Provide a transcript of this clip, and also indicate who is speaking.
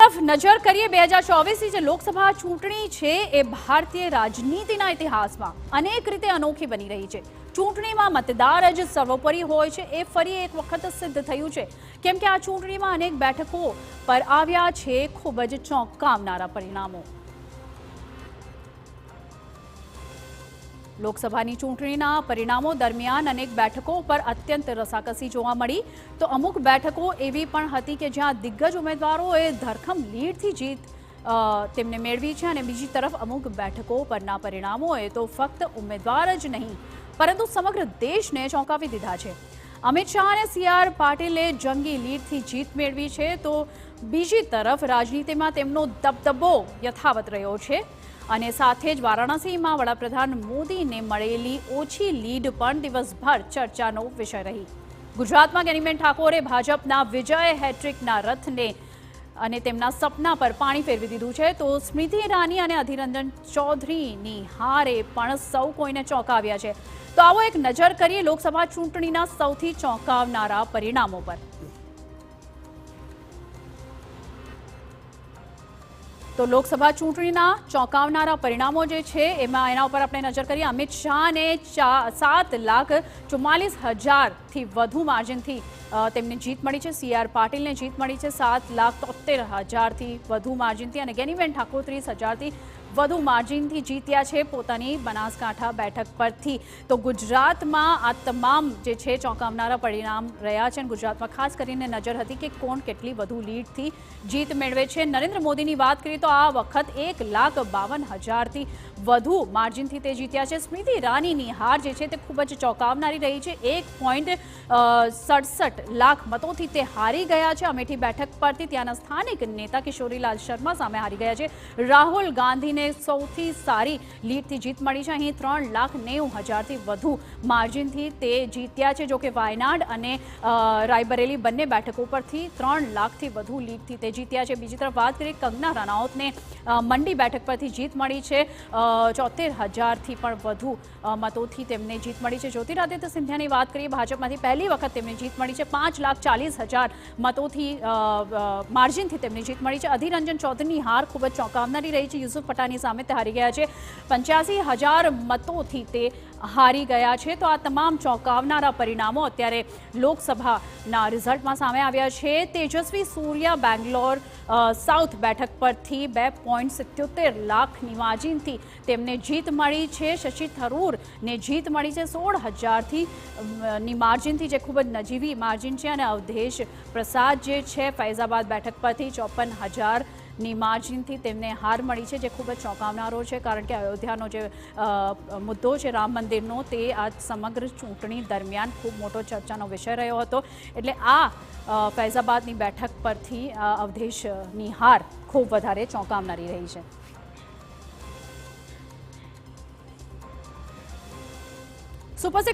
Speaker 1: તરફ નજર કરીએ 2024ની જે લોકસભા ચૂંટણી છે એ ભારતીય રાજનીતિના ઇતિહાસમાં અનેક રીતે અનોખી બની રહી છે। ચૂંટણીમાં મતદાર જ સર્વોપરી હોય છે એ ફરી એક વખત સિદ્ધ થયું છે, કેમ કે આ ચૂંટણીમાં અનેક બેઠકો પર આવ્યા છે ખૂબ જ ચોંકાવનારા પરિણામો। લોકસભાની ચૂંટણીના પરિણામો દરમિયાન અનેક બેઠકો પર અત્યંત રસાકસી જોવા મળી, તો અમુક બેઠકો એવી પણ હતી કે જ્યાં દિગ્ગજ ઉમેદવારોએ ધરખમ લીડથી જીત તેમને મેળવી છે, અને બીજી તરફ અમુક બેઠકો પરના પરિણામોએ તો ફક્ત ઉમેદવાર જ નહીં પરંતુ સમગ્ર દેશને ચોંકાવી દીધા છે। અમિત શાહ અને CR પાટીલે જંગી લીડથી જીત મેળવી છે, તો બીજી તરફ રાજનીતિમાં તેમનો દબદબો યથાવત રહ્યો છે, અને સાથે જ વારાણસીમાં વડાપ્રધાન મોદીને મળેલી ઓછી લીડ પણ દિવસભર ચર્ચાનો વિષય રહી। ગુજરાતમાં ગેનીબેન ઠાકોરે ભાજપના વિજય હેટ્રિકના રથને અને તેમના સપના પર પાણી ફેરવી દીધું છે, તો સ્મૃતિ ઈરાની અને અધીર રંજન ચૌધરીની હારે પણ સૌ કોઈને ચોંકાવ્યા છે। તો આવો એક નજર કરીએ લોકસભા ચૂંટણીના સૌથી ચોંકાવનારા પરિણામો પર। તો લોકસભા ચૂંટણીના ચોંકાવનારા પરિણામો જે છે એના ઉપર આપણે નજર કરીએ। અમિત શાહને 7,44,000થી વધુ માર્જિનથી તેમને જીત મળી છે। CR પાટીલને જીત મળી છે 7,73,000થી વધુ માર્જિનથી, અને ગેનીબેન ઠાકોર 30,000થી વધુ માર્જિનથી જીત્યા છે પોતાની બનાસકાંઠા બેઠક પરથી। તો ગુજરાતમાં આ તમામ જે છે ચોંકાવનારા પરિણામ રહ્યા છે, અને ગુજરાતમાં ખાસ કરીને નજર હતી કે કોણ કેટલી વધુ લીડથી જીત મેળવે છે। નરેન્દ્ર મોદીની વાત કરીએ તો આ વખત 1,52,000થી વધુ માર્જિનથી તે જીત્યા છે। સ્મૃતિ ઈરાનીની હાર જે છે તે ખૂબ જ ચોંકાવનારી રહી છે। 1.67 લાખ મતોથી તે હારી ગયા છે અમેઠી બેઠક પરથી। ત્યાંના સ્થાનિક નેતા કિશોરીલાલ શર્મા સામે હારી ગયા છે। રાહુલ ગાંધીને સૌથી સારી લીડથી જીત મળી છે। અહીં 3,90,000થી વધુ માર્જિનથી તે જીત્યા છે। જોકે વાયનાડ અને રાયબરેલી બંને બેઠકો પરથી 3 લાખથી વધુ લીડથી તે જીત્યા છે। બીજી તરફ વાત કરીએ કંગના રનૌતને મંડી બેઠક પરથી જીત મળી છે। 73,000થી પણ વધુ મતોથી તેમને જીત મળી છે। જ્યોતિરાદિત્ય સિંધિયાની વાત કરીએ, ભાજપમાંથી પહેલી વખત તેમને જીત મળી છે। 5,40,000 મતોથી માર્જિનથી તેમને જીત મળી છે। અધીર રંજન ચૌધરીની હાર ખૂબ જ ચોંકાવનારી રહી છે। યુસુફ પઠાણની સામે તે હારી ગયા છે। 85,000 મતોથી તે હારી ગયા છે। તો આ તમામ ચોંકાવનારા પરિણામો અત્યારે લોકસભાના રિઝલ્ટમાં સામે આવ્યા છે। તેજસ્વી સૂર્યા બેંગ્લોર સાઉથ બેઠક પરથી 2.77 લાખની માર્જિનથી તેમને જીત મળી છે। શશી થરૂરને જીત મળી છે 16,000થી માર્જિનથી, જે ખૂબ જ નજીવી માર્જિન છે, અને અવધેશ પ્રસાદ જે છે ફૈઝાબાદ બેઠક પરથી 54,000ની માર્જિનથી તેમને હાર મળી છે, જે ખૂબ જ ચોંકાવનારો છે, કારણ કે અયોધ્યાનો જે મુદ્દો છે રામ મંદિરનો તે આ સમગ્ર ચૂંટણી દરમિયાન ખૂબ મોટો ચર્ચાનો વિષય રહ્યો હતો। એટલે આ ફૈઝાબાદની બેઠક પરથી અવધેશની હાર ખૂબ વધારે ચોંકાવનારી રહી છે। સુપર 6